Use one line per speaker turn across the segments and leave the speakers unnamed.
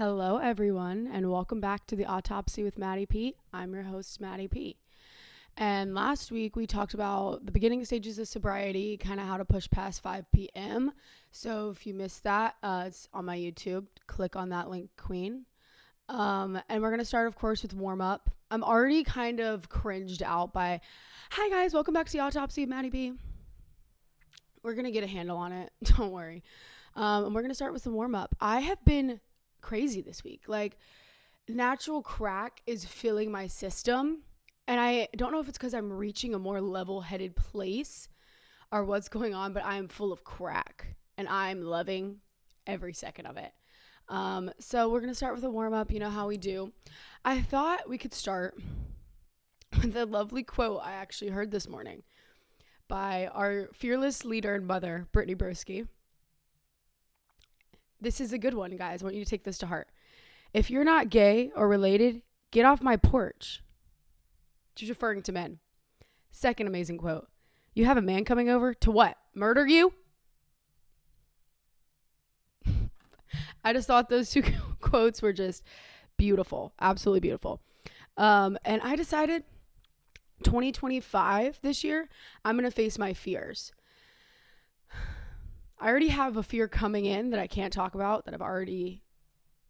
Hello, everyone, and welcome back to the Autopsy with Maddee P. I'm your host, Maddee P. And last week, we talked about the beginning stages of sobriety, kind of how to push past 5 p.m. So if you missed that, it's on my YouTube. Click on that link, Queen. And we're going to start, of course, with warm-up. I'm already kind of cringed out by, hi, guys, welcome back to the Autopsy with Maddee P. We're going to get a handle on it. Don't worry. And we're going to start with some warm-up. I have been crazy this week. Like, natural crack is filling my system, and I don't know if it's because I'm reaching a more level-headed place or what's going on, but I am full of crack and I'm loving every second of it. So we're gonna start with a warm-up. You know how we do. I thought we could start with a lovely quote I actually heard this morning by our fearless leader and mother, Brittany Broski. This is a good one, guys. I want you to take this to heart. If you're not gay or related, get off my porch. She's referring to men. Second amazing quote. You have a man coming over to what? Murder you? I just thought those two quotes were just beautiful. Absolutely beautiful. And I decided 2025 this year, I'm going to face my fears. I already have a fear coming in that I can't talk about, that I've already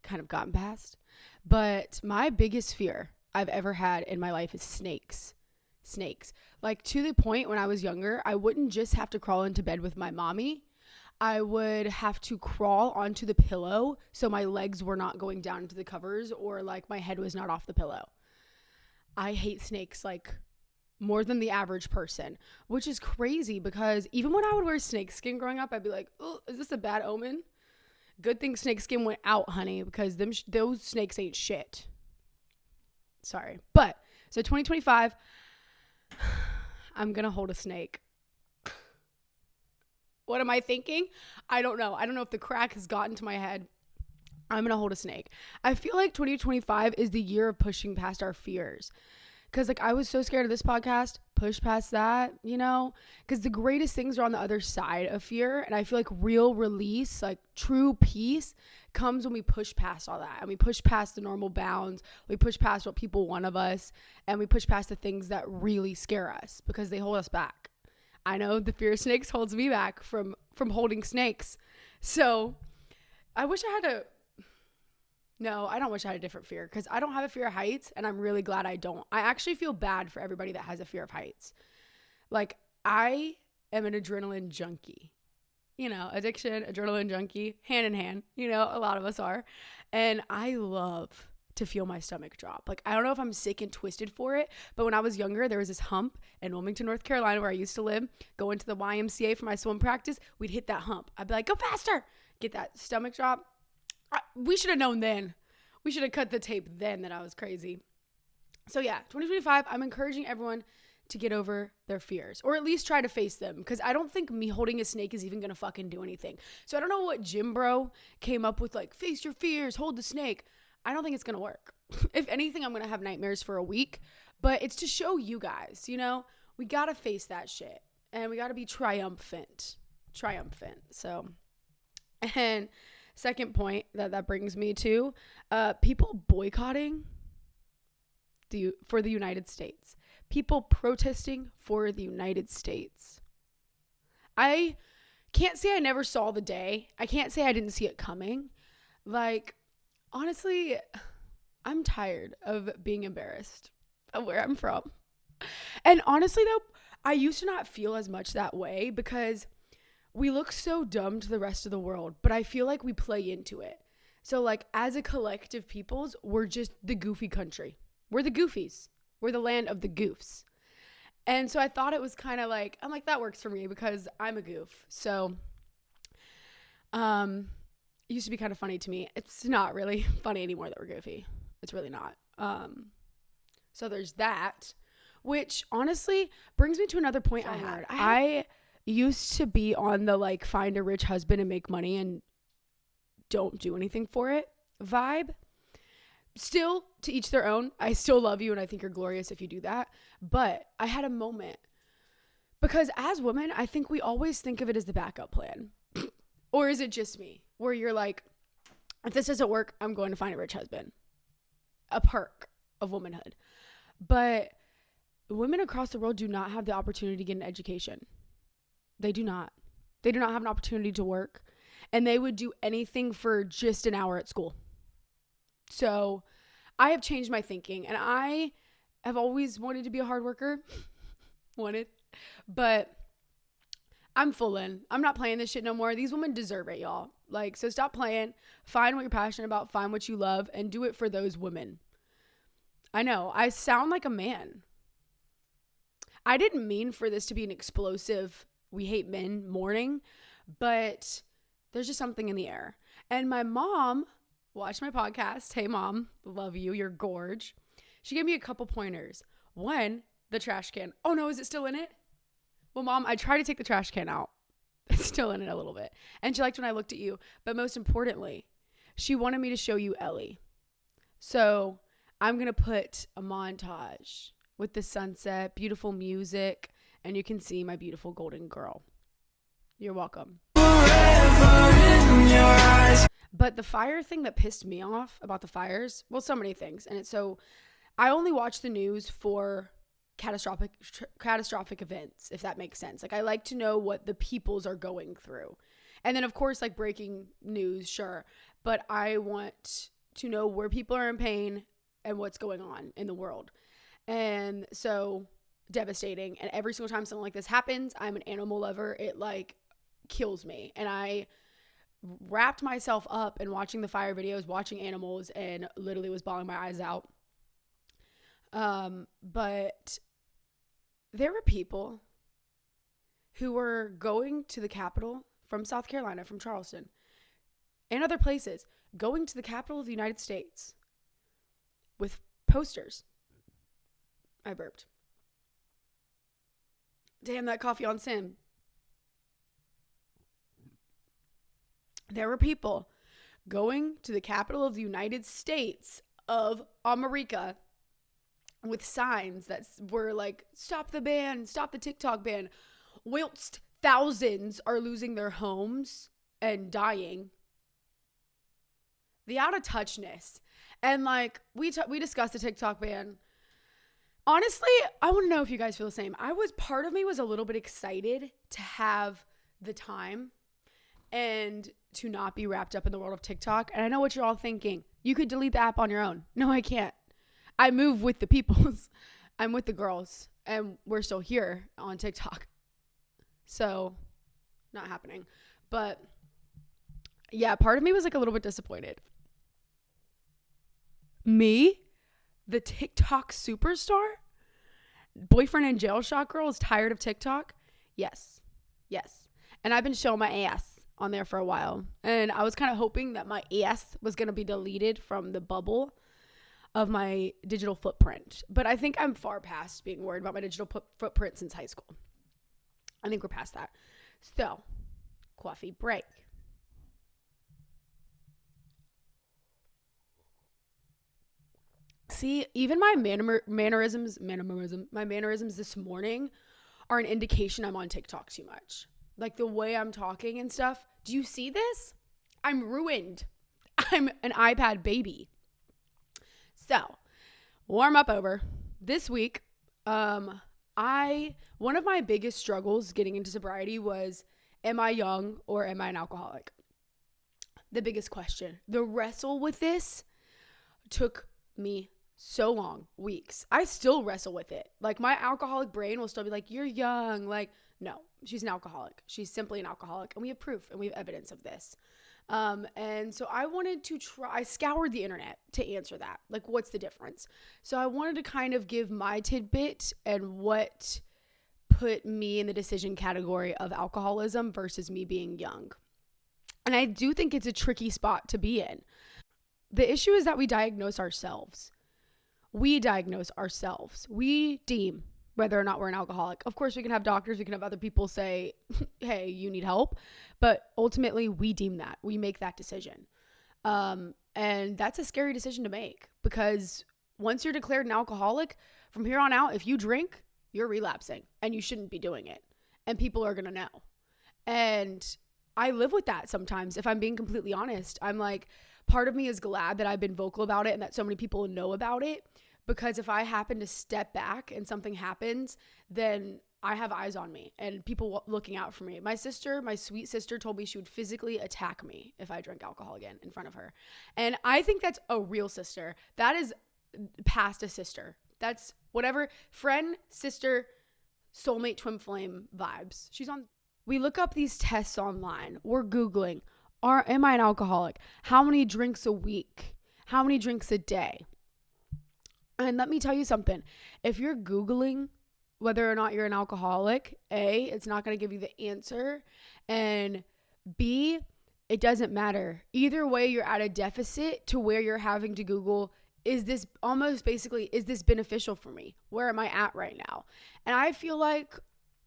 kind of gotten past. But my biggest fear I've ever had in my life is snakes. Snakes. Like, to the point when I was younger, I wouldn't just have to crawl into bed with my mommy. I would have to crawl onto the pillow so my legs were not going down into the covers, or like my head was not off the pillow. I hate snakes like more than the average person, which is crazy because even when I would wear snake skin growing up, I'd be like, oh, is this a bad omen? Good thing snake skin went out, honey, because those snakes ain't shit. Sorry. But, so 2025, I'm going to hold a snake. What am I thinking? I don't know. I don't know if the crack has gotten to my head. I'm going to hold a snake. I feel like 2025 is the year of pushing past our fears. Because, like, I was so scared of this podcast, push past that, you know? Because the greatest things are on the other side of fear. And I feel like real release, like true peace, comes when we push past all that. And we push past the normal bounds. We push past what people want of us. And we push past the things that really scare us because they hold us back. I know the fear of snakes holds me back from holding snakes. So I wish I had a... No, I don't wish I had a different fear because I don't have a fear of heights, and I'm really glad I don't. I actually feel bad for everybody that has a fear of heights. Like, I am an adrenaline junkie. You know, addiction, adrenaline junkie, hand in hand. You know, a lot of us are. And I love to feel my stomach drop. Like, I don't know if I'm sick and twisted for it, but when I was younger, there was this hump in Wilmington, North Carolina, where I used to live, go into the YMCA for my swim practice. We'd hit that hump. I'd be like, go faster. Get that stomach drop. We should have known then. We should have cut the tape then that I was crazy. So yeah, 2025, I'm encouraging everyone to get over their fears, or at least try to face them, because I don't think me holding a snake is even going to fucking do anything. So I don't know what gym bro came up with, like, face your fears, hold the snake. I don't think it's going to work. If anything, I'm going to have nightmares for a week, but it's to show you guys, you know, we got to face that shit, and we got to be triumphant. So, and second point that brings me to people boycotting for the United States. People protesting for the United States. I can't say I never saw the day. I can't say I didn't see it coming. Like, honestly, I'm tired of being embarrassed of where I'm from. And honestly, though, I used to not feel as much that way because we look so dumb to the rest of the world, but I feel like we play into it. So, like, as a collective peoples, we're just the goofy country. We're the goofies. We're the land of the goofs. And so I thought it was kind of like, I'm like, that works for me because I'm a goof. So, it used to be kind of funny to me. It's not really funny anymore that we're goofy. It's really not. So there's that, which honestly brings me to another point I had. I used to be on the, like, find a rich husband and make money and don't do anything for it vibe. Still, to each their own. I still love you and I think you're glorious if you do that. But I had a moment because as women, I think we always think of it as the backup plan. Or is it just me where you're like, If this doesn't work, I'm going to find a rich husband. A perk of womanhood. But women across the world do not have the opportunity to get an education. They do not. They do not have an opportunity to work. And they would do anything for just an hour at school. So I have changed my thinking. And I have always wanted to be a hard worker. But I'm full in. I'm not playing this shit no more. These women deserve it, y'all. Like, so stop playing. Find what you're passionate about. Find what you love. And do it for those women. I know. I sound like a man. I didn't mean for this to be an explosive we hate men morning, but there's just something in the air. And my mom watched my podcast. Hey, Mom. Love you. You're gorge. She gave me a couple pointers. One, the trash can. Oh, no. Is it still in it? Well, Mom, I tried to take the trash can out. It's still in it a little bit. And she liked when I looked at you. But most importantly, she wanted me to show you Ellie. So I'm going to put a montage with the sunset, beautiful music, and you can see my beautiful golden girl. You're welcome. But the fire thing that pissed me off about the fires, well, so many things. And I only watch the news for catastrophic events, if that makes sense. Like, I like to know what the peoples are going through. And then, of course, like breaking news, sure. But I want to know where people are in pain and what's going on in the world. And so devastating. And every single time something like this happens, I'm an animal lover. It like kills me. And I wrapped myself up in watching the fire videos, watching animals, and literally was bawling my eyes out. But there were people who were going to the Capitol from South Carolina, from Charleston, and other places, going to the Capitol of the United States with posters. I burped. Damn, that coffee on Sim. There were people going to the Capitol of the United States of America with signs that were like, stop the ban, stop the TikTok ban, whilst thousands are losing their homes and dying. The out of touchness. And like, we discussed the TikTok ban. Honestly, I want to know if you guys feel the same. Part of me was a little bit excited to have the time and to not be wrapped up in the world of TikTok. And I know what you're all thinking. You could delete the app on your own. No, I can't. I move with the peoples. I'm with the girls. And we're still here on TikTok. So, not happening. But, yeah, part of me was like a little bit disappointed. Me? The TikTok superstar? Boyfriend in jail shot girl is tired of TikTok? Yes. And I've been showing my ass on there for a while. And I was kind of hoping that my ass was going to be deleted from the bubble of my digital footprint. But I think I'm far past being worried about my digital footprint since high school. I think we're past that. So, coffee break. See, even my mannerisms this morning are an indication I'm on TikTok too much. Like the way I'm talking and stuff. Do you see this? I'm ruined. I'm an iPad baby. So, warm up over. This week, one of my biggest struggles getting into sobriety was, am I young or am I an alcoholic? The biggest question. The wrestle with this took me so long, weeks. I still wrestle with it. Like, my alcoholic brain will still be like, you're young. Like, no, she's an alcoholic. She's simply an alcoholic. And we have proof and we have evidence of this. And so I wanted to I scoured the internet to answer that. Like, what's the difference? So I wanted to kind of give my tidbit and what put me in the decision category of alcoholism versus me being young. And I do think it's a tricky spot to be in. The issue is that we diagnose ourselves. We deem whether or not we're an alcoholic. Of course, we can have doctors, we can have other people say, hey, you need help. But ultimately, we deem that. We make that decision. And that's a scary decision to make because once you're declared an alcoholic, from here on out, if you drink, you're relapsing and you shouldn't be doing it. And people are going to know. And I live with that sometimes. If I'm being completely honest, I'm like, part of me is glad that I've been vocal about it and that so many people know about it, because if I happen to step back and something happens, then I have eyes on me and people looking out for me. My sister, my sweet sister, told me she would physically attack me if I drank alcohol again in front of her. And I think that's a real sister. That is past a sister. That's whatever, friend, sister, soulmate, twin flame vibes. She's on. We look up these tests online. We're Googling, am I an alcoholic? How many drinks a week? How many drinks a day? And let me tell you something. If you're Googling whether or not you're an alcoholic, A, it's not going to give you the answer. And B, it doesn't matter. Either way, you're at a deficit to where you're having to Google, is this beneficial for me? Where am I at right now? And I feel like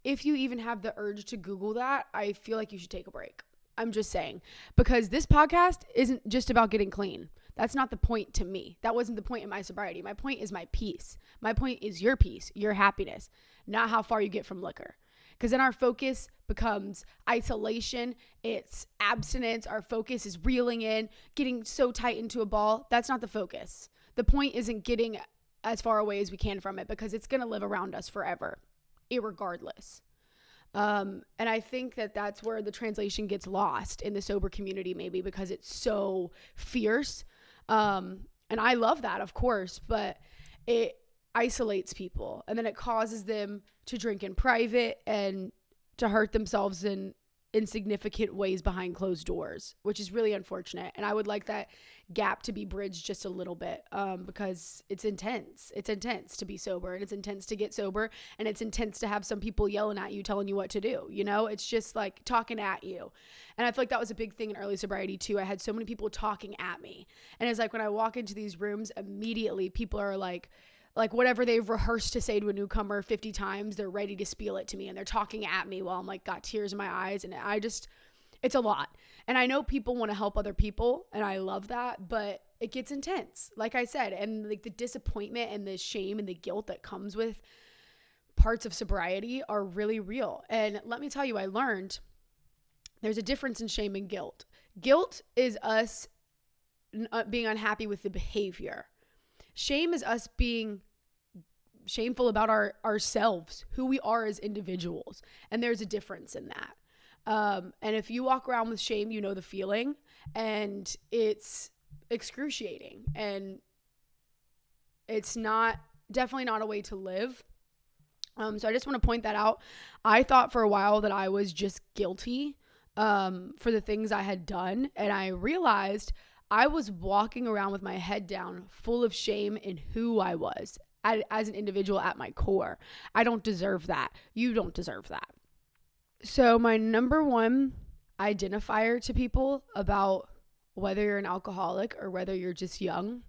if you even have the urge to Google that, I feel like you should take a break. I'm just saying, because this podcast isn't just about getting clean. That's not the point to me. That wasn't the point in my sobriety. My point is my peace. My point is your peace, your happiness, not how far you get from liquor. Because then our focus becomes isolation. It's abstinence. Our focus is reeling in, getting so tight into a ball. That's not the focus. The point isn't getting as far away as we can from it, because it's going to live around us forever, irregardless. And I think that that's where the translation gets lost in the sober community, maybe because it's so fierce. And I love that, of course, but it isolates people, and then it causes them to drink in private and to hurt themselves in insignificant ways behind closed doors, which is really unfortunate. And I would like that gap to be bridged just a little bit, because it's intense. It's intense to be sober, and it's intense to get sober, and it's intense to have some people yelling at you, telling you what to do. You know, it's just like talking at you. And I feel like that was a big thing in early sobriety too. I had so many people talking at me, and it's like when I walk into these rooms, immediately people are like whatever they've rehearsed to say to a newcomer 50 times, they're ready to spiel it to me, and they're talking at me while I'm like got tears in my eyes. And it's a lot. And I know people want to help other people, and I love that, but it gets intense, like I said. And like the disappointment and the shame and the guilt that comes with parts of sobriety are really real. And let me tell you, I learned there's a difference in shame and guilt. Guilt is us being unhappy with the behavior. Shame is us being shameful about ourselves, who we are as individuals. And there's a difference in that. And if you walk around with shame, you know the feeling, and it's excruciating, and it's definitely not a way to live. So I just want to point that out. I thought for a while that I was just guilty, for the things I had done. And I realized I was walking around with my head down, full of shame in who I was as an individual at my core. I don't deserve that. You don't deserve that. So my number one identifier to people about whether you're an alcoholic or whether you're just young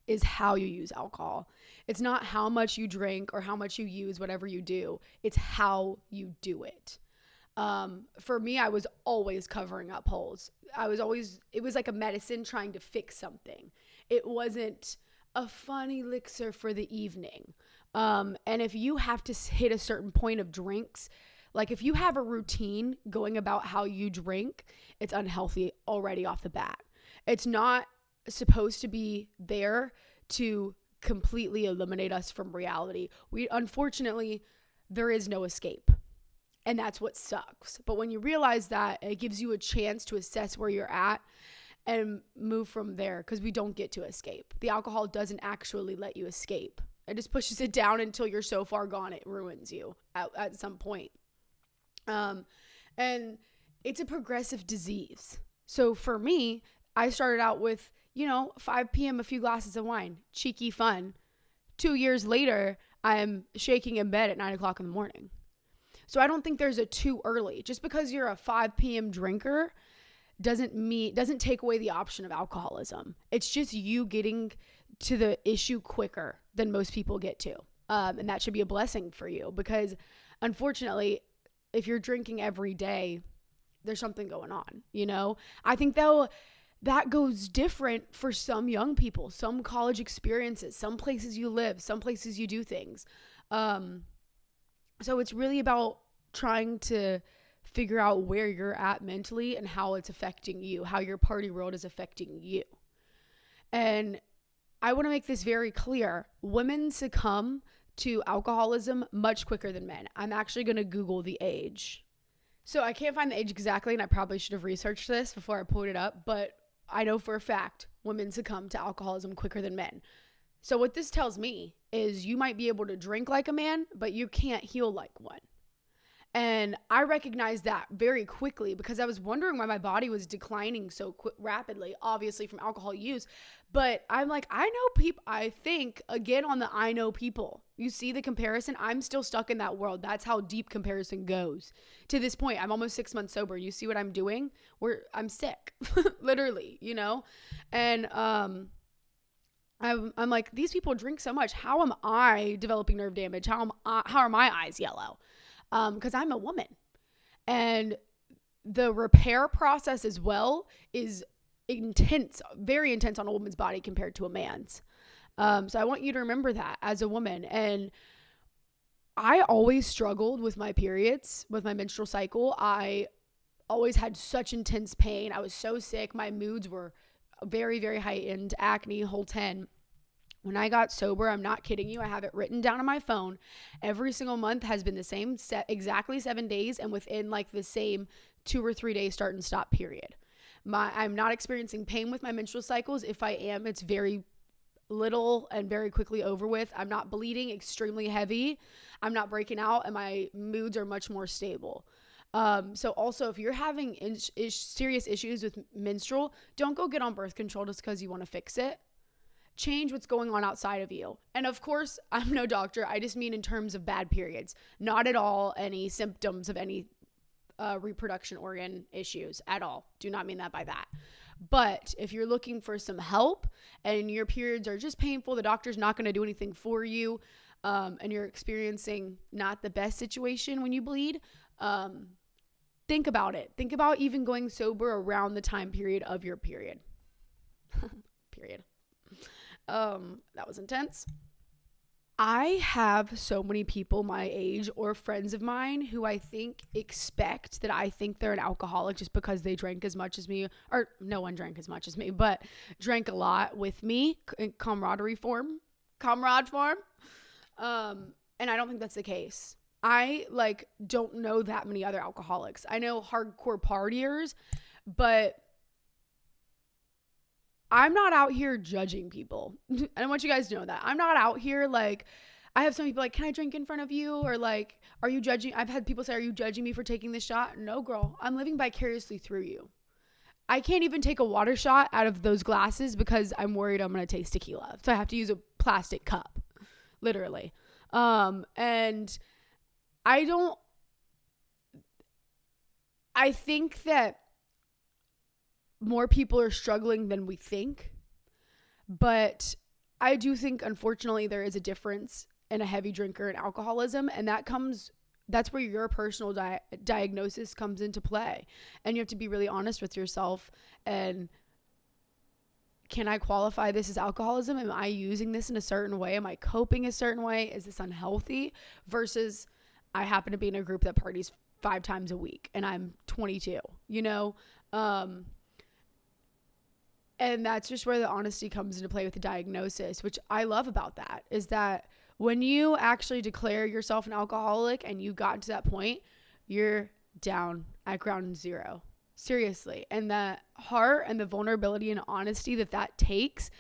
is how you use alcohol. It's not how much you drink or how much you use whatever you do. It's how you do it. For me, I was always covering up holes. It was like a medicine trying to fix something. It wasn't a fun elixir for the evening. And if you have to hit a certain point of drinks, like if you have a routine going about how you drink, it's unhealthy already off the bat. It's not supposed to be there to completely eliminate us from reality. Unfortunately, there is no escape. And that's what sucks. But when you realize that, it gives you a chance to assess where you're at and move from there, because we don't get to escape. The alcohol doesn't actually let you escape. It just pushes it down until you're so far gone it ruins you at some point. And it's a progressive disease. So for me, I started out with, 5 p.m., a few glasses of wine, cheeky fun. 2 years later, I'm shaking in bed at 9 o'clock in the morning. So I don't think there's a too early. Just because you're a 5 p.m. drinker doesn't take away the option of alcoholism. It's just you getting to the issue quicker than most people get to. And that should be a blessing for you, because unfortunately, if you're drinking every day, there's something going on, I think though that goes different for some young people, some college experiences, some places you live, some places you do things. So it's really about trying to figure out where you're at mentally and how it's affecting you, how your party world is affecting you. And I want to make this very clear. Women succumb to alcoholism much quicker than men. I'm actually going to Google the age. So I can't find the age exactly, and I probably should have researched this before I pulled it up, but I know for a fact women succumb to alcoholism quicker than men. So what this tells me is you might be able to drink like a man, but you can't heal like one. And I recognized that very quickly because I was wondering why my body was declining so rapidly, obviously from alcohol use. But I'm like, I know people, I think, again, on the I know people. You see the comparison? I'm still stuck in that world. That's how deep comparison goes. To this point, I'm almost 6 months sober. You see what I'm doing? I'm sick, literally, you know? And I'm like, these people drink so much. How am I developing nerve damage? How are my eyes yellow? Because I'm a woman, and the repair process as well is intense, very intense on a woman's body compared to a man's. So I want you to remember that as a woman. And I always struggled with my periods, with my menstrual cycle. I always had such intense pain. I was so sick. My moods were very, very heightened, acne, whole 10. When I got sober, I'm not kidding you, I have it written down on my phone. Every single month has been the same, exactly 7 days, and within like the same 2 or 3 days start and stop period. I'm not experiencing pain with my menstrual cycles. If I am, it's very little and very quickly over with. I'm not bleeding extremely heavy. I'm not breaking out, and my moods are much more stable. So also, if you're having serious issues with menstrual, don't go get on birth control just because you want to fix it. Change what's going on outside of you. And of course, I'm no doctor. I just mean in terms of bad periods, not at all any symptoms of any reproduction organ issues at all. Do not mean that by that. But if you're looking for some help and your periods are just painful, the doctor's not going to do anything for you, and you're experiencing not the best situation when you bleed, think about it. Think about even going sober around the time period of your period. Period. That was intense. I have so many people my age or friends of mine who I think expect that I think they're an alcoholic just because they drank as much as me, or no one drank as much as me, but drank a lot with me in comrade form. And I don't think that's the case. I don't know that many other alcoholics. I know hardcore partiers, but I'm not out here judging people. I want you guys to know that. I'm not out here I have some people can I drink in front of you? Or are you judging? I've had people say, are you judging me for taking this shot? No, girl. I'm living vicariously through you. I can't even take a water shot out of those glasses because I'm worried I'm going to taste tequila. So I have to use a plastic cup, literally. And I think that more people are struggling than we think, but I do think, unfortunately, there is a difference in a heavy drinker and alcoholism, and that's where your personal diagnosis comes into play, and you have to be really honest with yourself. And can I qualify this as alcoholism? Am I using this in a certain way? Am I coping a certain way? Is this unhealthy? Versus I happen to be in a group that parties 5 times a week, and I'm 22, and that's just where the honesty comes into play with the diagnosis, which I love about that, is that when you actually declare yourself an alcoholic and you got to that point, you're down at ground zero. Seriously. And the heart and the vulnerability and honesty that takes,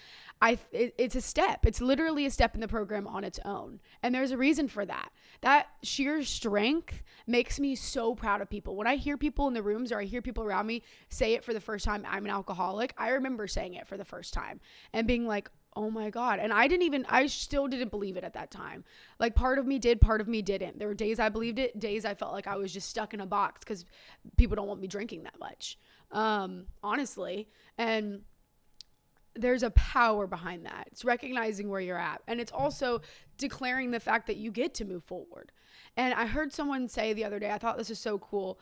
it's a step. It's literally a step in the program on its own. And there's a reason for that. That sheer strength makes me so proud of people. When I hear people in the rooms or I hear people around me say it for the first time, I'm an alcoholic, I remember saying it for the first time and being like, oh my God. And I still didn't believe it at that time. Part of me did, part of me didn't. There were days I believed it, days I felt like I was just stuck in a box because people don't want me drinking that much, honestly. And there's a power behind that. It's recognizing where you're at. And it's also declaring the fact that you get to move forward. And I heard someone say the other day, I thought this is so cool.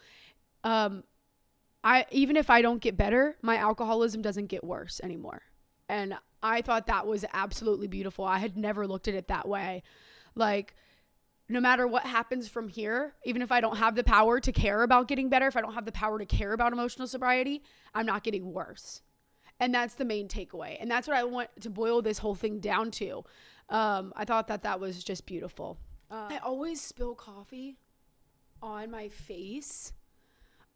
Even if I don't get better, my alcoholism doesn't get worse anymore. And I thought that was absolutely beautiful. I had never looked at it that way. no matter what happens from here, even if I don't have the power to care about getting better, if I don't have the power to care about emotional sobriety, I'm not getting worse. And that's the main takeaway. And that's what I want to boil this whole thing down to. I thought that was just beautiful. I always spill coffee on my face.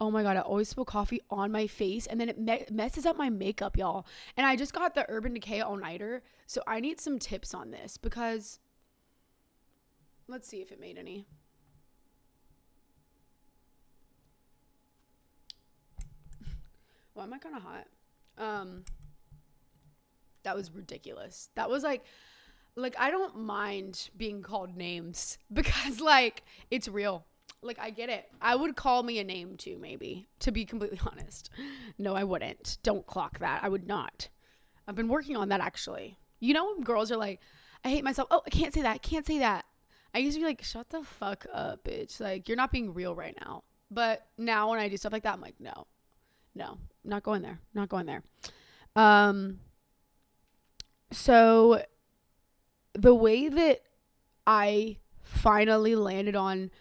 Oh my God, I always spill coffee on my face, and then it messes up my makeup, y'all. And I just got the Urban Decay all-nighter, so I need some tips on this because let's see if it made any. Why am I kind of hot? That was ridiculous. That was like I don't mind being called names because like it's real. Like I get it. I would call me a name too, maybe, to be completely honest. No, I wouldn't. Don't clock that. I would not. I've been working on that actually. You know when girls are like, I hate myself. Oh, I can't say that. I can't say that. I used to be like, shut the fuck up, bitch. Like you're not being real right now. But now when I do stuff like that, I'm like, no, not going there. Not going there. So the way that I finally landed on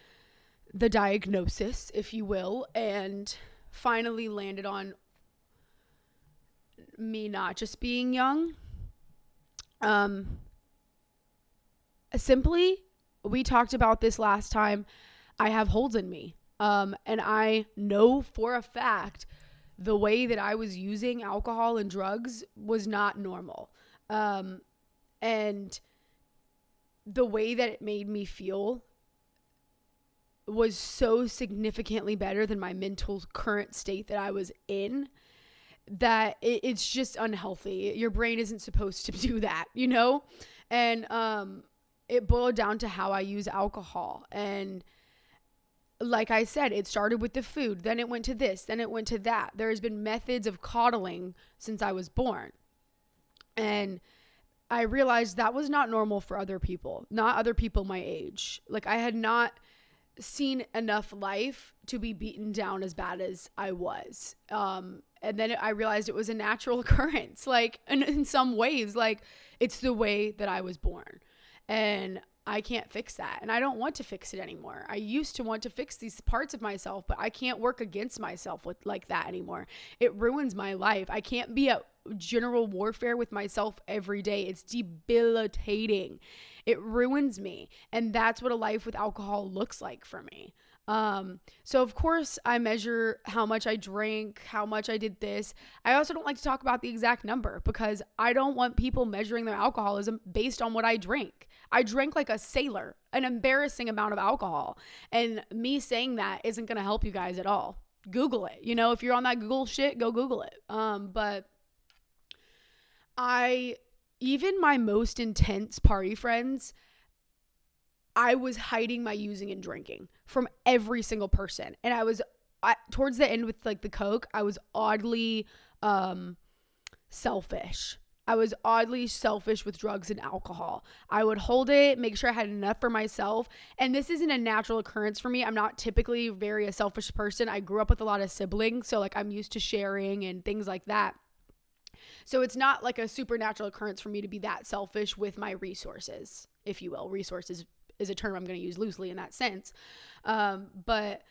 the diagnosis, if you will, and finally landed on me not just being young, simply, we talked about this last time, I have holes in me. And I know for a fact the way that I was using alcohol and drugs was not normal. And the way that it made me feel was so significantly better than my mental current state that I was in that it's just unhealthy. Your brain isn't supposed to do that, you know? And it boiled down to how I use alcohol. And like I said, it started with the food, then it went to this, then it went to that. There has been methods of coddling since I was born. And I realized that was not normal for other people, not other people my age. Like I had not seen enough life to be beaten down as bad as I was. And then I realized it was a natural occurrence, like in some ways, like it's the way that I was born, and I can't fix that. And I don't want to fix it anymore. I used to want to fix these parts of myself, but I can't work against myself with like that anymore. It ruins my life. I can't be at general warfare with myself every day. It's debilitating. It ruins me. And that's what a life with alcohol looks like for me. So of course I measure how much I drank, how much I did this. I also don't like to talk about the exact number because I don't want people measuring their alcoholism based on what I drink. I drank like a sailor, an embarrassing amount of alcohol. And me saying that isn't going to help you guys at all. Google it. You know, if you're on that Google shit, go Google it. But even my most intense party friends, I was hiding my using and drinking from every single person. And towards the end with like the Coke, I was oddly selfish. I was oddly selfish with drugs and alcohol. I would hold it, make sure I had enough for myself. And this isn't a natural occurrence for me. I'm not typically very a selfish person. I grew up with a lot of siblings, so like I'm used to sharing and things like that. So it's not like a supernatural occurrence for me to be that selfish with my resources, if you will. Resources is a term I'm going to use loosely in that sense. But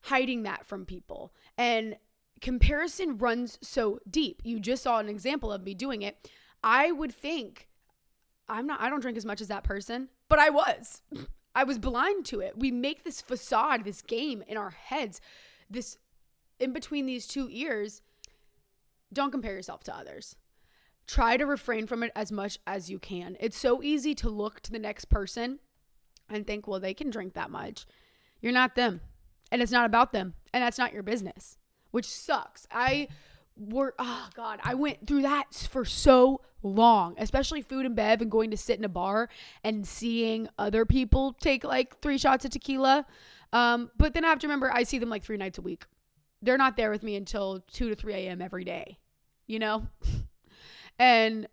hiding that from people. And comparison runs so deep. You just saw an example of me doing it. I would think I don't drink as much as that person, but I was blind to it. We make this facade, this game in our heads, this in between these two ears. Don't compare yourself to others. Try to refrain from it as much as you can. It's so easy to look to the next person and think, well, they can drink that much. You're not them. And it's not about them. And that's not your business, which sucks. I went through that for so long, especially food and bev and going to sit in a bar and seeing other people take like 3 shots of tequila. But then I have to remember, I see them like 3 nights a week. They're not there with me until 2 to 3 a.m. every day, you know? And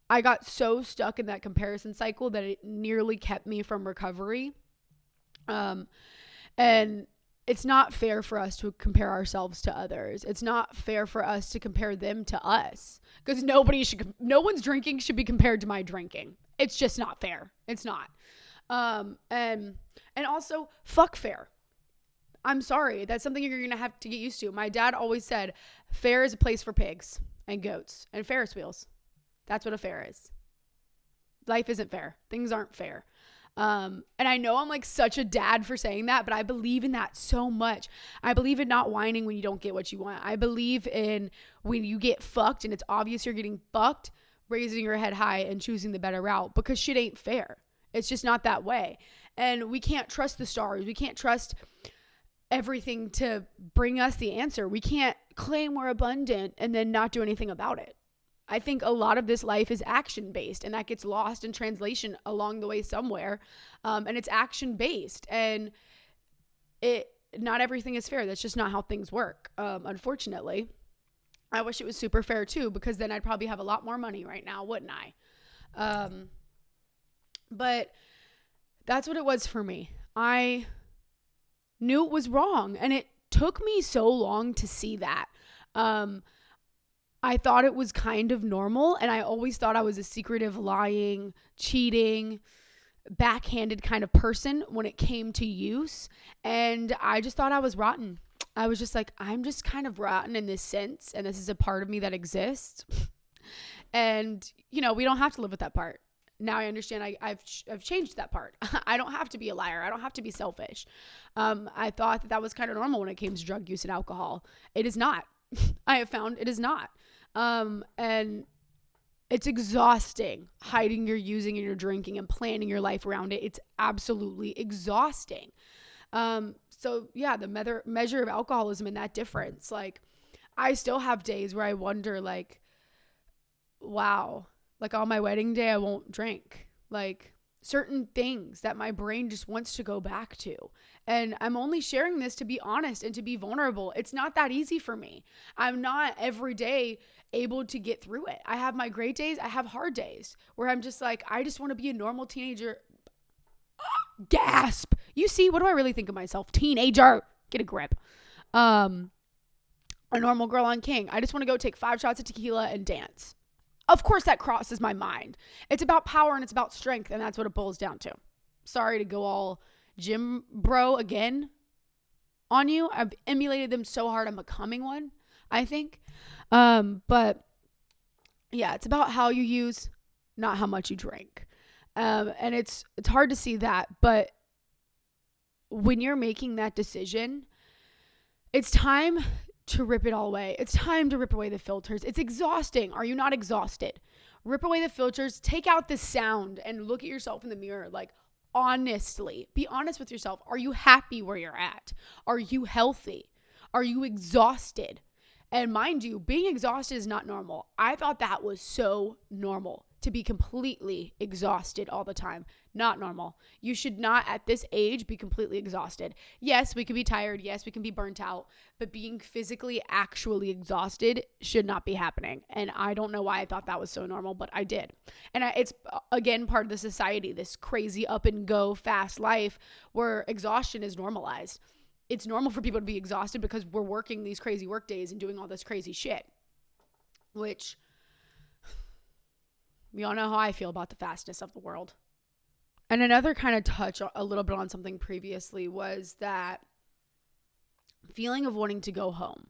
I got so stuck in that comparison cycle that it nearly kept me from recovery. And it's not fair for us to compare ourselves to others. It's not fair for us to compare them to us, because no one's drinking should be compared to my drinking. It's just not fair. It's not. And also fuck fair. I'm sorry. That's something you're going to have to get used to. My dad always said fair is a place for pigs and goats and Ferris wheels. That's what a fair is. Life isn't fair. Things aren't fair. And I know I'm like such a dad for saying that, but I believe in that so much. I believe in not whining when you don't get what you want. I believe in when you get fucked and it's obvious you're getting fucked, raising your head high and choosing the better route, because shit ain't fair. It's just not that way. And we can't trust the stars. We can't trust everything to bring us the answer. We can't claim we're abundant and then not do anything about it. I think a lot of this life is action based, and that gets lost in translation along the way somewhere. And it's action based, and not everything is fair. That's just not how things work. Unfortunately, I wish it was super fair too, because then I'd probably have a lot more money right now, wouldn't I? But that's what it was for me. I knew it was wrong, and it took me so long to see that. I thought it was kind of normal, and I always thought I was a secretive, lying, cheating, backhanded kind of person when it came to use, and I just thought I was rotten. I was just like, I'm just kind of rotten in this sense, and this is a part of me that exists. And, you know, we don't have to live with that part. Now I understand I've changed that part. I don't have to be a liar. I don't have to be selfish. I thought that was kind of normal when it came to drug use and alcohol. It is not. I have found it is not. And it's exhausting hiding your using and your drinking and planning your life around it. It's absolutely exhausting. So yeah, the measure of alcoholism and that difference, like I still have days where I wonder like, wow, like on my wedding day, I won't drink, like certain things that my brain just wants to go back to. And I'm only sharing this to be honest and to be vulnerable. It's not that easy for me. I'm not every day able to get through it. I have my great days. I have hard days where I'm just like, I just want to be a normal teenager. Gasp. You see, what do I really think of myself? Teenager. Get a grip. A normal girl on King. I just want to go take 5 shots of tequila and dance. Of course that crosses my mind. It's about power and it's about strength, and that's what it boils down to. Sorry to go all gym bro again on you. I've emulated them so hard I'm becoming one, I think. But yeah, it's about how you use, not how much you drink. And it's hard to see that, but when you're making that decision, it's time to rip it all away. It's time to rip away the filters. It's exhausting. Are you not exhausted? Rip away the filters, take out the sound, and look at yourself in the mirror. Like, honestly, be honest with yourself. Are you happy where you're at? Are you healthy? Are you exhausted? And mind you, being exhausted is not normal. I thought that was so normal, to be completely exhausted all the time. Not normal. You should not at this age be completely exhausted. Yes, we can be tired. Yes, we can be burnt out. But being physically actually exhausted should not be happening. And I don't know why I thought that was so normal, but I did. And it's, again, part of the society, this crazy up and go fast life where exhaustion is normalized. It's normal for people to be exhausted because we're working these crazy work days and doing all this crazy shit, which we all know how I feel about the fastness of the world. And another kind of touch a little bit on something previously was that feeling of wanting to go home.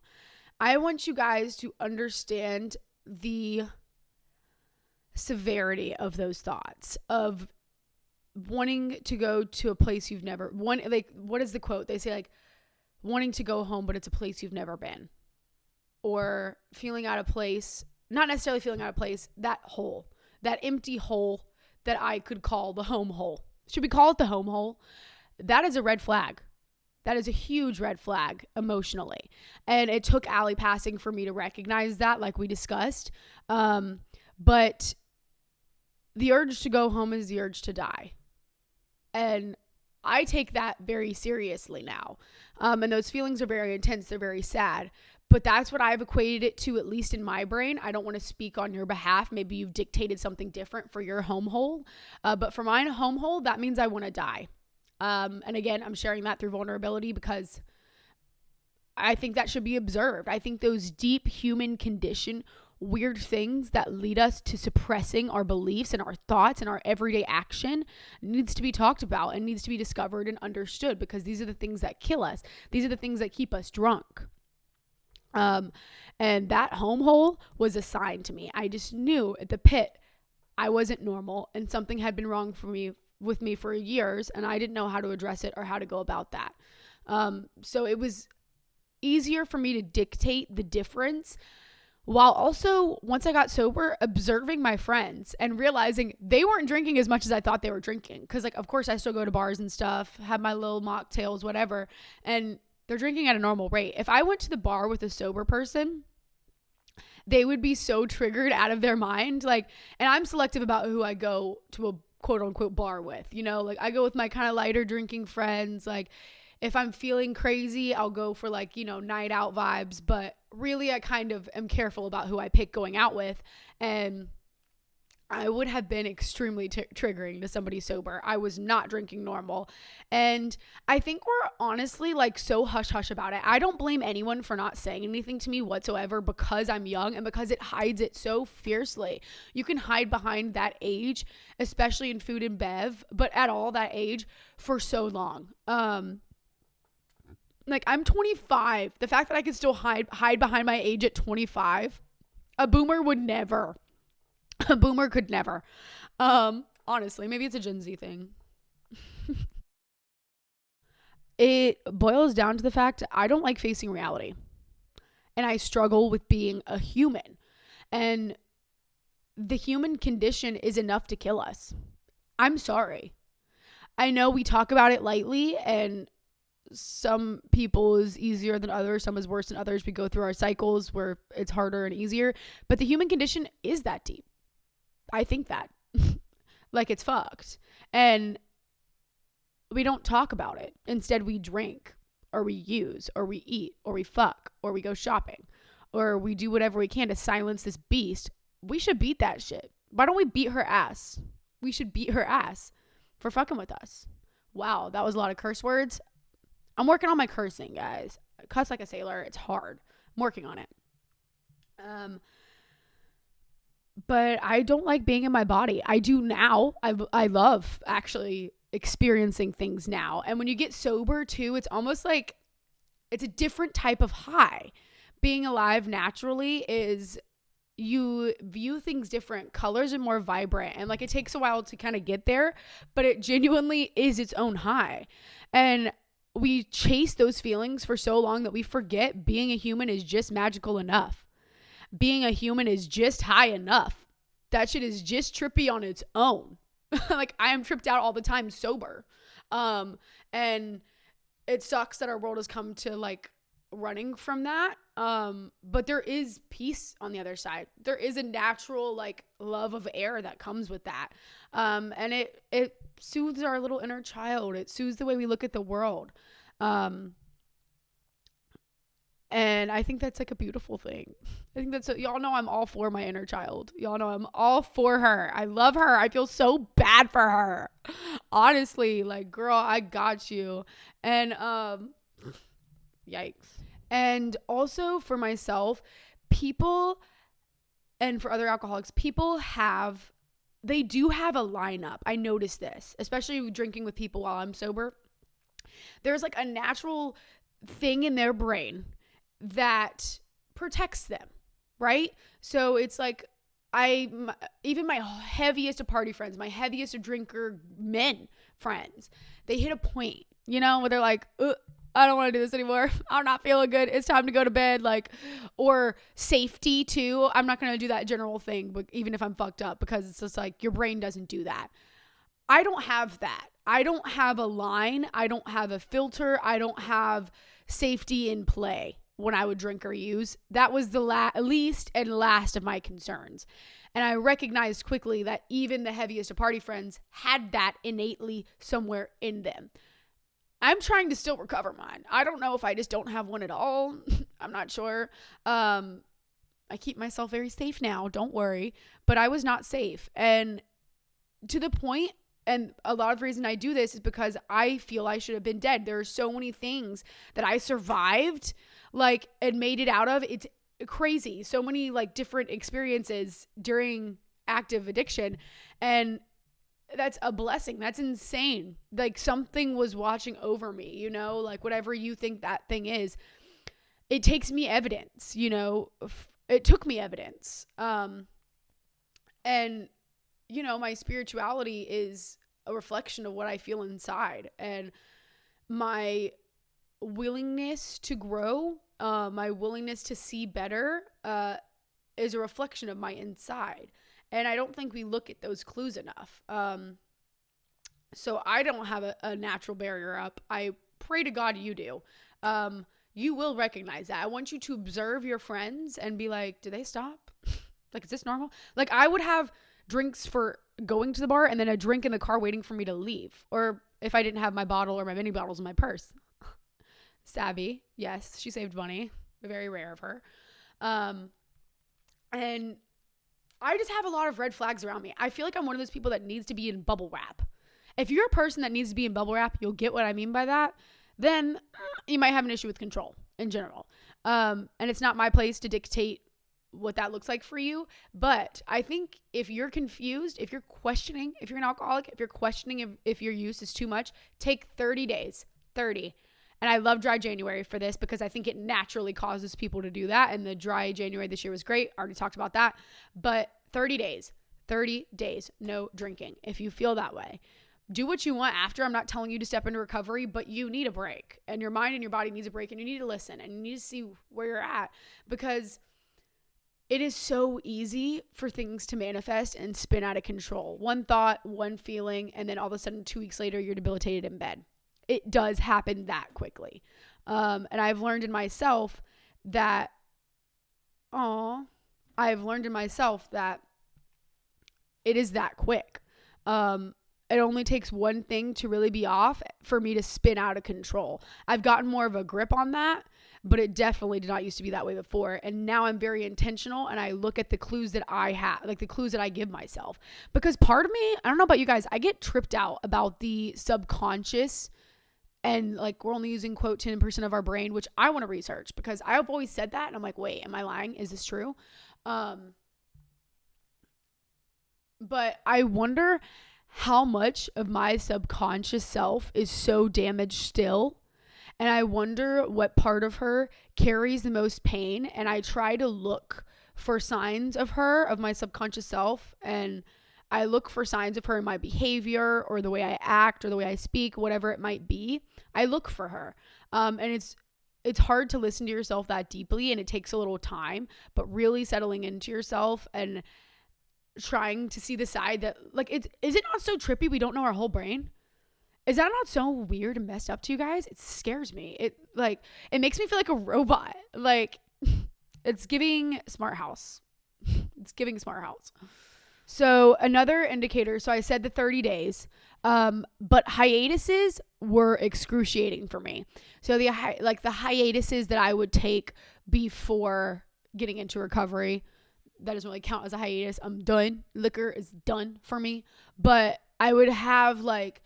I want you guys to understand the severity of those thoughts of wanting to go to a place you've never, what is the quote? They say like, wanting to go home, but it's a place you've never been. Or feeling out of place, not necessarily feeling out of place, that hole, that empty hole that I could call the home hole. Should we call it the home hole? That is a red flag. That is a huge red flag emotionally. And it took Allie passing for me to recognize that, like we discussed. But the urge to go home is the urge to die. And I take that very seriously now. And those feelings are very intense. They're very sad. But that's what I've equated it to, at least in my brain. I don't want to speak on your behalf. Maybe you've dictated something different for your home hole. But for mine, home hole, that means I want to die. And again, I'm sharing that through vulnerability because I think that should be observed. I think those deep human condition weird things that lead us to suppressing our beliefs and our thoughts and our everyday action needs to be talked about and needs to be discovered and understood, because these are the things that kill us. These are the things that keep us drunk. And that home hole was a sign to me. I just knew at the pit I wasn't normal and something had been wrong with me for years, and I didn't know how to address it or how to go about that. So it was easier for me to dictate the difference, while also, once I got sober, observing my friends and realizing they weren't drinking as much as I thought they were drinking. Because, like, of course, I still go to bars and stuff, have my little mocktails, whatever, and they're drinking at a normal rate. If I went to the bar with a sober person, they would be so triggered out of their mind. Like, and I'm selective about who I go to a quote unquote bar with, you know, like I go with my kind of lighter drinking friends. Like, if I'm feeling crazy, I'll go for, like, you know, night out vibes. But really, I kind of am careful about who I pick going out with. And I would have been extremely triggering to somebody sober. I was not drinking normal. And I think we're honestly, like, so hush-hush about it. I don't blame anyone for not saying anything to me whatsoever, because I'm young and because it hides it so fiercely. You can hide behind that age, especially in food and bev, but at all that age for so long. Like, I'm 25. The fact that I can still hide behind my age at 25, a boomer would never. A boomer could never. Honestly, maybe it's a Gen Z thing. It boils down to the fact I don't like facing reality. And I struggle with being a human. And the human condition is enough to kill us. I'm sorry. I know we talk about it lightly, and some people is easier than others, some is worse than others. We go through our cycles where it's harder and easier, but the human condition is that deep. I think that like, it's fucked, and we don't talk about it. Instead, we drink, or we use, or we eat, or we fuck, or we go shopping, or we do whatever we can to silence this beast. We should beat that shit. Why don't we beat her ass? We should beat her ass for fucking with us. Wow, that was a lot of curse words. I'm working on my cursing, guys. I cuss like a sailor. It's hard. I'm working on it. But I don't like being in my body. I do now. I love actually experiencing things now. And when you get sober too, it's almost like it's a different type of high. Being alive naturally is, you view things different. Colors are more vibrant, and like, it takes a while to kind of get there, but it genuinely is its own high. And we chase those feelings for so long that we forget being a human is just magical enough. Being a human is just high enough. That shit is just trippy on its own. Like, I am tripped out all the time sober. And it sucks that our world has come to, like, running from that. But there is peace on the other side. There is a natural, like, love of air that comes with that. And it soothes our little inner child. It soothes the way we look at the world. And I think that's, like, a beautiful thing. I think that's, y'all know I'm all for my inner child. Y'all know I'm all for her. I love her. I feel so bad for her. Honestly, like, girl, I got you. And, yikes. And also for myself, people, and for other alcoholics, they do have a lineup. I noticed this, especially drinking with people while I'm sober. There's, like, a natural thing in their brain that protects them, right? So it's like, even my heaviest of party friends, my heaviest of drinker men friends, they hit a point, you know, where they're like, I don't want to do this anymore. I'm not feeling good. It's time to go to bed. Like, or safety too. I'm not going to do that general thing, but even if I'm fucked up, because it's just like, your brain doesn't do that. I don't have that. I don't have a line. I don't have a filter. I don't have safety in play when I would drink or use. That was the least and last of my concerns. And I recognized quickly that even the heaviest of party friends had that innately somewhere in them. I'm trying to still recover mine. I don't know if I just don't have one at all. I'm not sure. I keep myself very safe now. Don't worry. But I was not safe. And to the point, and a lot of the reason I do this is because I feel I should have been dead. There are so many things that I survived, like, and made it out of. It's crazy. So many like different experiences during active addiction. And that's a blessing. That's insane. Like something was watching over me, you know, like whatever you think that thing is, it takes me evidence, you know, it took me evidence. And you know, my spirituality is a reflection of what I feel inside, and my willingness to grow, my willingness to see better, is a reflection of my inside. And I don't think we look at those clues enough. So I don't have a natural barrier up. I pray to God you do. You will recognize that. I want you to observe your friends and be like, do they stop? Like, is this normal? Like, I would have drinks for going to the bar and then a drink in the car waiting for me to leave. Or if I didn't have my bottle or my mini bottles in my purse. Savvy. Yes, she saved money. Very rare of her. And I just have a lot of red flags around me. I feel like I'm one of those people that needs to be in bubble wrap. If you're a person that needs to be in bubble wrap, you'll get what I mean by that. Then you might have an issue with control in general. And it's not my place to dictate what that looks like for you. But I think if you're confused, if you're questioning, if you're an alcoholic, if you're questioning if your use is too much, take 30 days, 30. And I love dry January for this because I think it naturally causes people to do that. And the dry January this year was great. I already talked about that. But 30 days, no drinking. If you feel that way, do what you want after. I'm not telling you to step into recovery, but you need a break, and your mind and your body needs a break, and you need to listen and you need to see where you're at, because it is so easy for things to manifest and spin out of control. One thought, one feeling, and then all of a sudden 2 weeks later, you're debilitated in bed. It does happen that quickly. And I've learned in myself that, it is that quick. It only takes one thing to really be off for me to spin out of control. I've gotten more of a grip on that, but it definitely did not used to be that way before. And now I'm very intentional, and I look at the clues that I have, like the clues that I give myself. Because part of me, I don't know about you guys, I get tripped out about the subconscious, and like we're only using quote 10% of our brain, which I want to research, because I've always said that and I'm like, wait, am I lying? Is this true? But I wonder how much of my subconscious self is so damaged still. And I wonder what part of her carries the most pain. And I try to look for signs of her, of my subconscious self. And I look for signs of her in my behavior or the way I act or the way I speak, whatever it might be. I look for her. And it's hard to listen to yourself that deeply, and it takes a little time, but really settling into yourself and trying to see the side that, like, is it not so trippy we don't know our whole brain? Is that not so weird and messed up to you guys? It scares me. It makes me feel like a robot. Like, it's giving smart house. It's giving smart house. So another indicator, so I said the 30 days, but hiatuses were excruciating for me. So the hiatuses that I would take before getting into recovery, that doesn't really count as a hiatus. I'm done. Liquor is done for me. But I would have like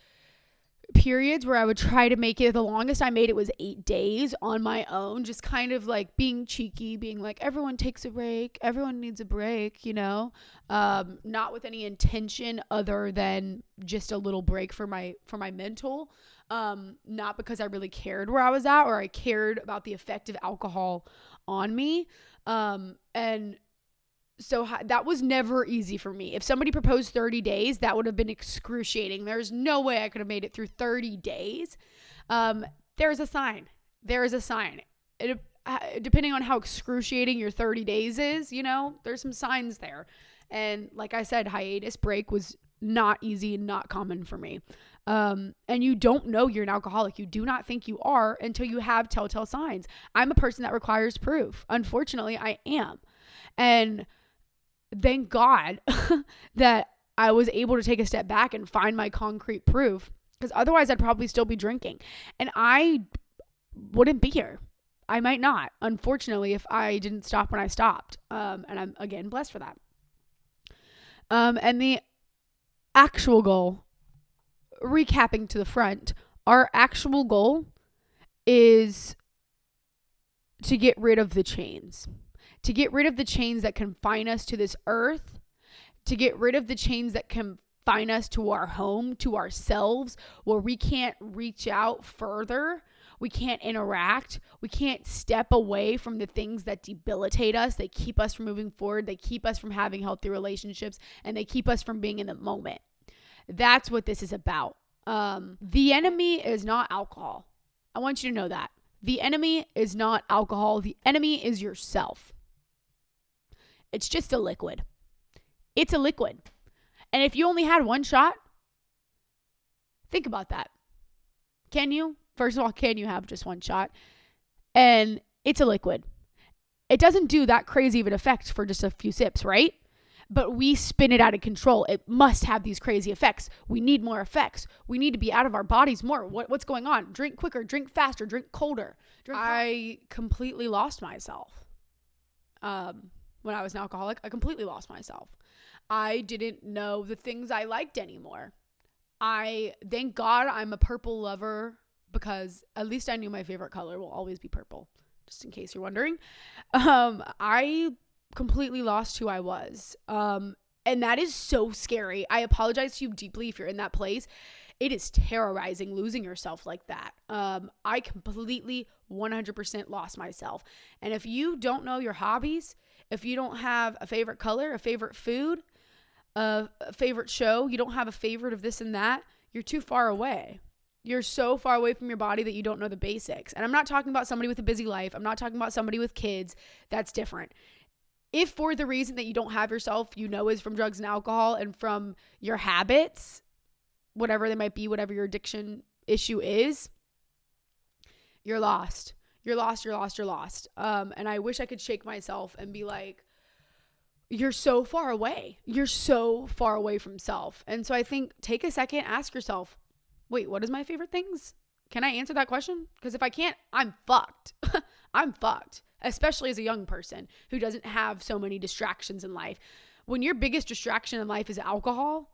periods where I would try to make it. The longest I made it was 8 days on my own, just kind of like being cheeky, being like, everyone takes a break. Everyone needs a break, you know, not with any intention other than just a little break for my mental, not because I really cared where I was at or I cared about the effect of alcohol on me. And so that was never easy for me. If somebody proposed 30 days, that would have been excruciating. There's no way I could have made it through 30 days. There's a sign. There is a sign. Depending on how excruciating your 30 days is, you know, there's some signs there. And like I said, hiatus break was not easy and not common for me. And you don't know you're an alcoholic. You do not think you are until you have telltale signs. I'm a person that requires proof. Unfortunately, I am. And thank God that I was able to take a step back and find my concrete proof, because otherwise I'd probably still be drinking and I wouldn't be here. I might not, unfortunately, if I didn't stop when I stopped. And I'm again blessed for that. And the actual goal, recapping to the front, our actual goal is to get rid of the chains, to get rid of the chains that confine us to this earth, to get rid of the chains that confine us to our home, to ourselves, where we can't reach out further. We can't interact. We can't step away from the things that debilitate us. They keep us from moving forward. They keep us from having healthy relationships, and they keep us from being in the moment. That's what this is about. The enemy is not alcohol. I want you to know that. The enemy is not alcohol. The enemy is yourself. It's just a liquid. It's a liquid. And if you only had one shot, think about that. Can you? First of all, can you have just one shot? And it's a liquid. It doesn't do that crazy of an effect for just a few sips, right? But we spin it out of control. It must have these crazy effects. We need more effects. We need to be out of our bodies more. What's going on? Drink quicker, drink faster, drink colder. I completely lost myself. When I was an alcoholic, I completely lost myself. I didn't know the things I liked anymore. Thank God I'm a purple lover, because at least I knew my favorite color will always be purple, just in case you're wondering. I completely lost who I was. And that is so scary. I apologize to you deeply if you're in that place. It is terrorizing losing yourself like that. I completely 100% lost myself. And if you don't know your hobbies, if you don't have a favorite color, a favorite food, a favorite show, you don't have a favorite of this and that, you're too far away. You're so far away from your body that you don't know the basics. And I'm not talking about somebody with a busy life. I'm not talking about somebody with kids. That's different. If for the reason that you don't have yourself, is from drugs and alcohol and from your habits, whatever they might be, whatever your addiction issue is, you're lost. You're lost. And I wish I could shake myself and be like, you're so far away. You're so far away from self. And so I think take a second, ask yourself, wait, what is my favorite things? Can I answer that question? Because if I can't, I'm fucked. I'm fucked, especially as a young person who doesn't have so many distractions in life. When your biggest distraction in life is alcohol,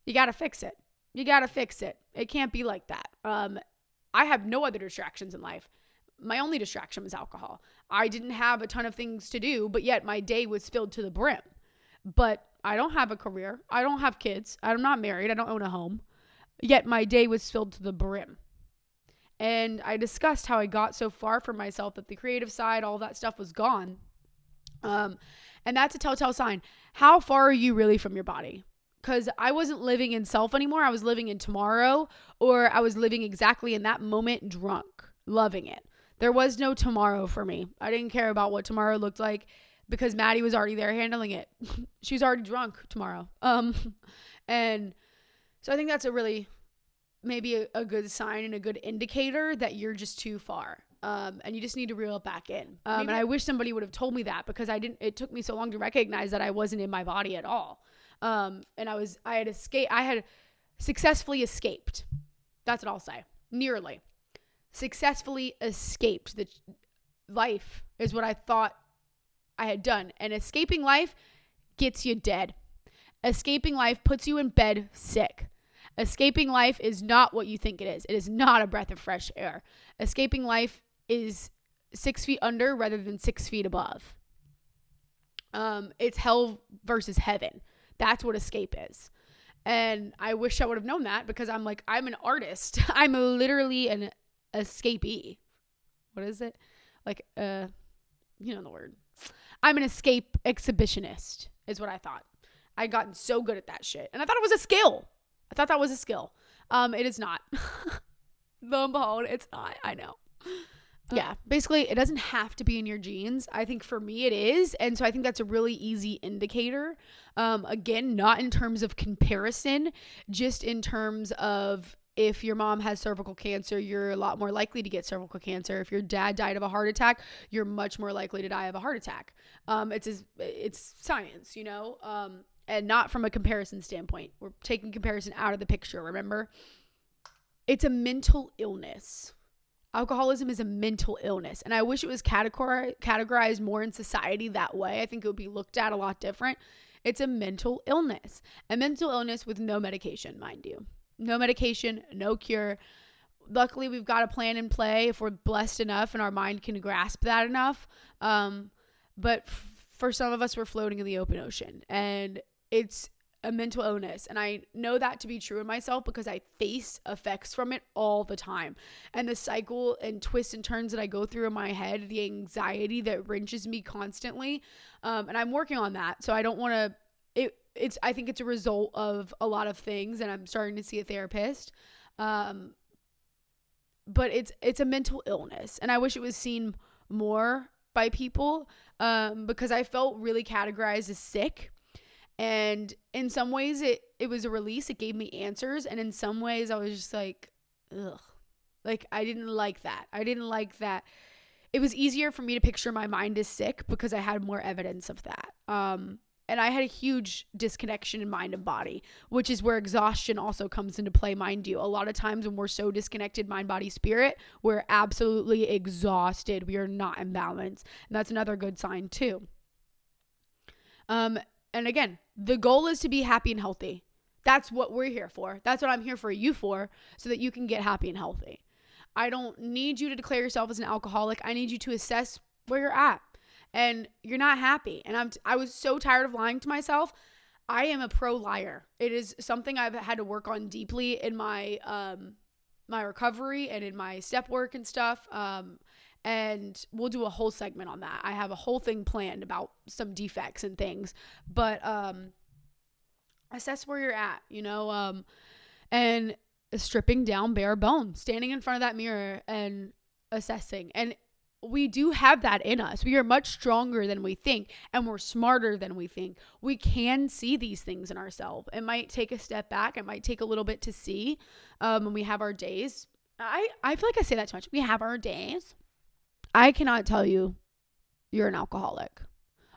you got to fix it. It can't be like that. I have no other distractions in life. My only distraction was alcohol. I didn't have a ton of things to do, but yet my day was filled to the brim. But I don't have a career. I don't have kids. I'm not married. I don't own a home. Yet my day was filled to the brim. And I discussed how I got so far from myself that the creative side, all that stuff was gone. And that's a telltale sign. How far are you really from your body? Because I wasn't living in self anymore. I was living in tomorrow, or I was living exactly in that moment drunk, loving it. There was no tomorrow for me. I didn't care about what tomorrow looked like because Maddie was already there handling it. She was already drunk tomorrow. And so I think that's maybe a good sign and a good indicator that you're just too far. And you just need to reel it back in. And I wish somebody would have told me that, because it took me so long to recognize that I wasn't in my body at all. And I had successfully escaped. That's what I'll say. Nearly. Successfully escaped. The life is what I thought I had done. And escaping life gets you dead. Escaping life puts you in bed sick. Escaping life is not what you think it is. It is not a breath of fresh air. Escaping life is 6 feet under rather than 6 feet above. It's hell versus heaven. That's what escape is. And I wish I would have known that, because I'm an artist. I'm literally an escapee. What is it? The word. I'm an escape exhibitionist is what I thought. I'd gotten so good at that shit. And I thought it was a skill. It is not. Lo and behold, it's not. I know. Yeah, basically, it doesn't have to be in your genes. I think for me it is. And so I think that's a really easy indicator. Again, not in terms of comparison, just in terms of if your mom has cervical cancer, you're a lot more likely to get cervical cancer. If your dad died of a heart attack, you're much more likely to die of a heart attack. It's science, and not from a comparison standpoint. We're taking comparison out of the picture, remember? It's a mental illness. Alcoholism is a mental illness. And I wish it was categorized more in society that way. I think it would be looked at a lot different. It's a mental illness. A mental illness with no medication, mind you. No medication, no cure. Luckily, we've got a plan in play if we're blessed enough and our mind can grasp that enough. But for some of us, we're floating in the open ocean, and it's a mental illness. And I know that to be true in myself because I face effects from it all the time. And the cycle and twists and turns that I go through in my head, the anxiety that wrenches me constantly. And I'm working on that. So I don't want to, I think it's a result of a lot of things, and I'm starting to see a therapist. But it's a mental illness, and I wish it was seen more by people, because I felt really categorized as sick. And in some ways it was a release. It gave me answers. And in some ways I was just like, ugh, like I didn't like that. It was easier for me to picture my mind as sick because I had more evidence of that. And I had a huge disconnection in mind and body, which is where exhaustion also comes into play, mind you. A lot of times when we're so disconnected, mind, body, spirit, we're absolutely exhausted. We are not in balance. And that's another good sign too. And again, the goal is to be happy and healthy. That's what we're here for. That's what I'm here for you for, so that you can get happy and healthy. I don't need you to declare yourself as an alcoholic. I need you to assess where you're at. And you're not happy. And I was so tired of lying to myself. I am a pro liar. It is something I've had to work on deeply in my my recovery and in my step work and stuff. And we'll do a whole segment on that. I have a whole thing planned about some defects and things. But assess where you're at, and stripping down bare bones, standing in front of that mirror and assessing. And we do have that in us. We are much stronger than we think, and we're smarter than we think. We can see these things in ourselves. It might take a step back. It might take a little bit to see when we have our days. I feel like I say that too much. We have our days. I cannot tell you you're an alcoholic.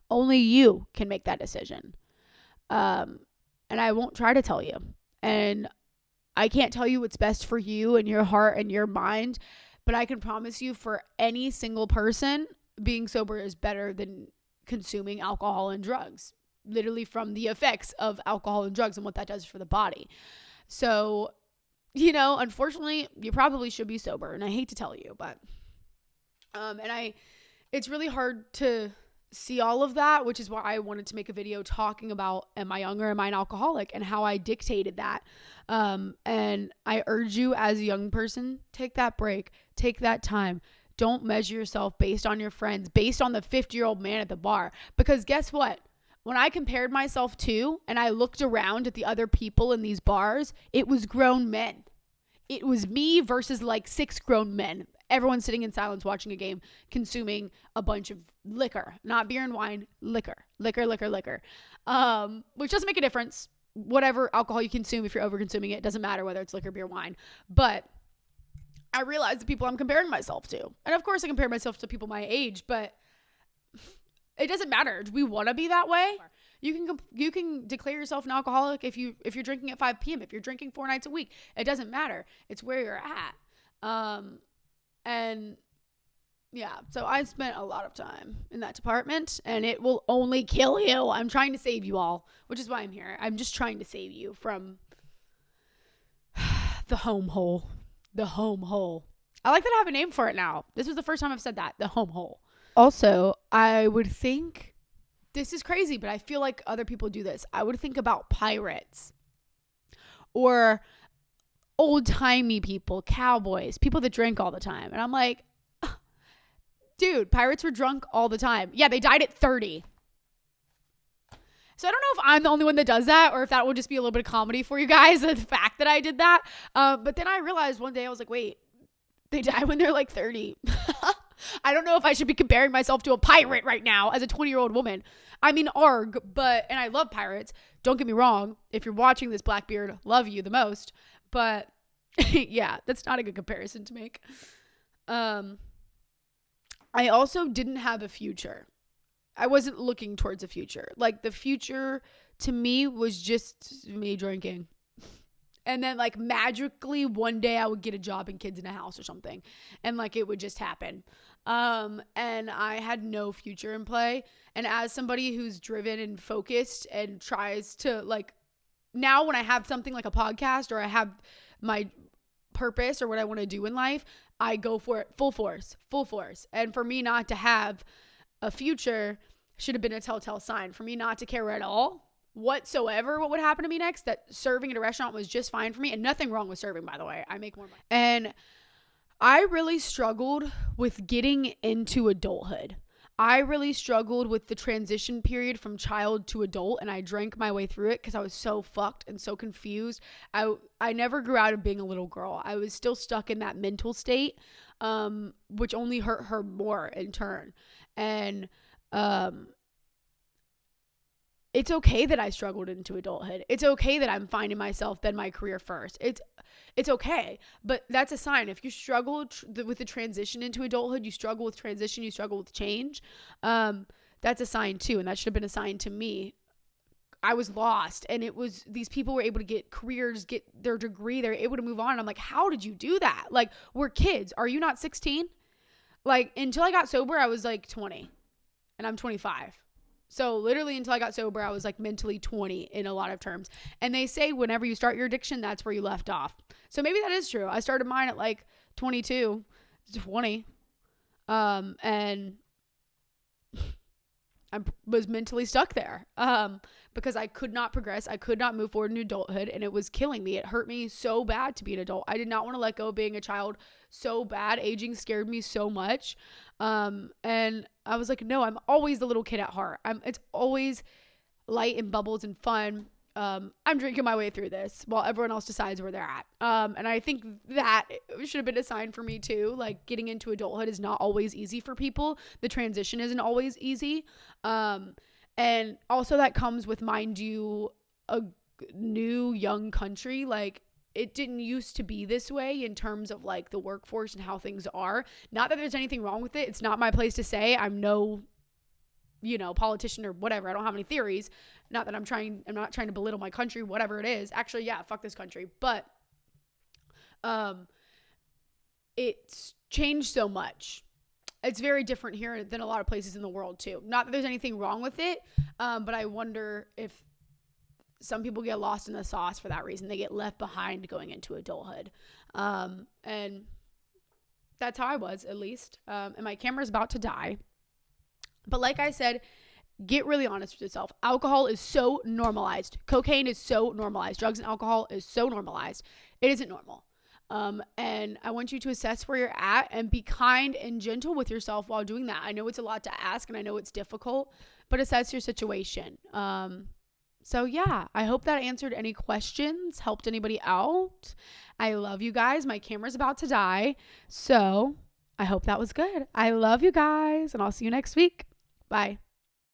Only you can make that decision. And I won't try to tell you. And I can't tell you what's best for you and your heart and your mind. But I can promise you, for any single person, being sober is better than consuming alcohol and drugs. Literally from the effects of alcohol and drugs and what that does for the body. So, unfortunately, you probably should be sober. And I hate to tell you, but it's really hard to see all of that, which is why I wanted to make a video talking about, am I young or am I an alcoholic, and how I dictated that. And I urge you as a young person, take that break, take that time. Don't measure yourself based on your friends, based on the 50-year-old man at the bar. Because guess what? When I compared myself to, and I looked around at the other people in these bars, it was grown men. It was me versus like 6 grown men. Everyone sitting in silence watching a game, consuming a bunch of liquor, not beer and wine, liquor, which doesn't make a difference. Whatever alcohol you consume, if you're over consuming it doesn't matter whether it's liquor, beer, wine. But I realize the people I'm comparing myself to, and of course I compare myself to people my age, but it doesn't matter. Do we want to be that way? You can declare yourself an alcoholic if you're drinking at 5 p.m., if you're drinking 4 nights a week. It doesn't matter. It's where you're at. And yeah, so I spent a lot of time in that department, and it will only kill you. I'm trying to save you all, which is why I'm here. I'm just trying to save you from the home hole. The home hole. I like that I have a name for it now. This was the first time I've said that. The home hole. Also, I would think, this is crazy, but I feel like other people do this. I would think about pirates or old-timey people, cowboys, people that drink all the time. And I'm like, dude, pirates were drunk all the time. Yeah, they died at 30. So I don't know if I'm the only one that does that, or if that will just be a little bit of comedy for you guys, the fact that I did that. But then I realized one day, I was like, wait, they die when they're like 30. I don't know if I should be comparing myself to a pirate right now as a 20-year-old woman. I mean, arg, and I love pirates. Don't get me wrong. If you're watching this, Blackbeard, love you the most. But yeah, that's not a good comparison to make. I also didn't have a future. I wasn't looking towards a future. Like, the future to me was just me drinking. And then, like, magically one day I would get a job and kids in a house or something. And, like, it would just happen. And I had no future in play. And as somebody who's driven and focused and tries to, like, now when I have something like a podcast, or I have my purpose or what I want to do in life, I go for it full force. And for me not to have a future should have been a telltale sign for me not to care at all whatsoever what would happen to me next. That serving at a restaurant was just fine for me, and nothing wrong with serving, by the way. I make more money. And I really struggled with getting into adulthood. I really struggled with the transition period from child to adult, and I drank my way through it because I was so fucked and so confused. I never grew out of being a little girl. I was still stuck in that mental state, which only hurt her more in turn. And it's okay that I struggled into adulthood. It's okay that I'm finding myself, then my career first. It's okay, but that's a sign. If you struggle with the transition into adulthood, you struggle with transition, you struggle with change, that's a sign too, and that should have been a sign to me. I was lost, and it was, these people were able to get careers, get their degree, they're able to move on, and I'm like, how did you do that? Like, we're kids. Are you not 16? Like, until I got sober, I was like 20, and I'm 25. So literally until I got sober, I was like mentally 20 in a lot of terms. And they say whenever you start your addiction, that's where you left off. So maybe that is true. I started mine at like 22, 20. And I was mentally stuck there because I could not progress. I could not move forward in adulthood, and it was killing me. It hurt me so bad to be an adult. I did not want to let go of being a child so bad. Aging scared me so much. And I was like, no, I'm always the little kid at heart. It's always light and bubbles and fun. I'm drinking my way through this while everyone else decides where they're at. And I think that should have been a sign for me too. Like, getting into adulthood is not always easy for people. The transition isn't always easy. And also that comes with, mind you, a new young country. Like, it didn't used to be this way in terms of like the workforce and how things are. Not that there's anything wrong with it. It's not my place to say. I'm no, politician or whatever. I don't have any theories. Not that I'm not trying to belittle my country, whatever it is. Actually, yeah, fuck this country. But it's changed so much. It's very different here than a lot of places in the world too. Not that there's anything wrong with it, but I wonder if some people get lost in the sauce for that reason. They get left behind going into adulthood. And that's how I was, at least. And my camera's about to die. But like I said, get really honest with yourself. Alcohol is so normalized. Cocaine is so normalized. Drugs and alcohol is so normalized. It isn't normal. And I want you to assess where you're at and be kind and gentle with yourself while doing that. I know it's a lot to ask, and I know it's difficult, but assess your situation. So yeah, I hope that answered any questions, helped anybody out. I love you guys. My camera's about to die. So I hope that was good. I love you guys, and I'll see you next week. Bye.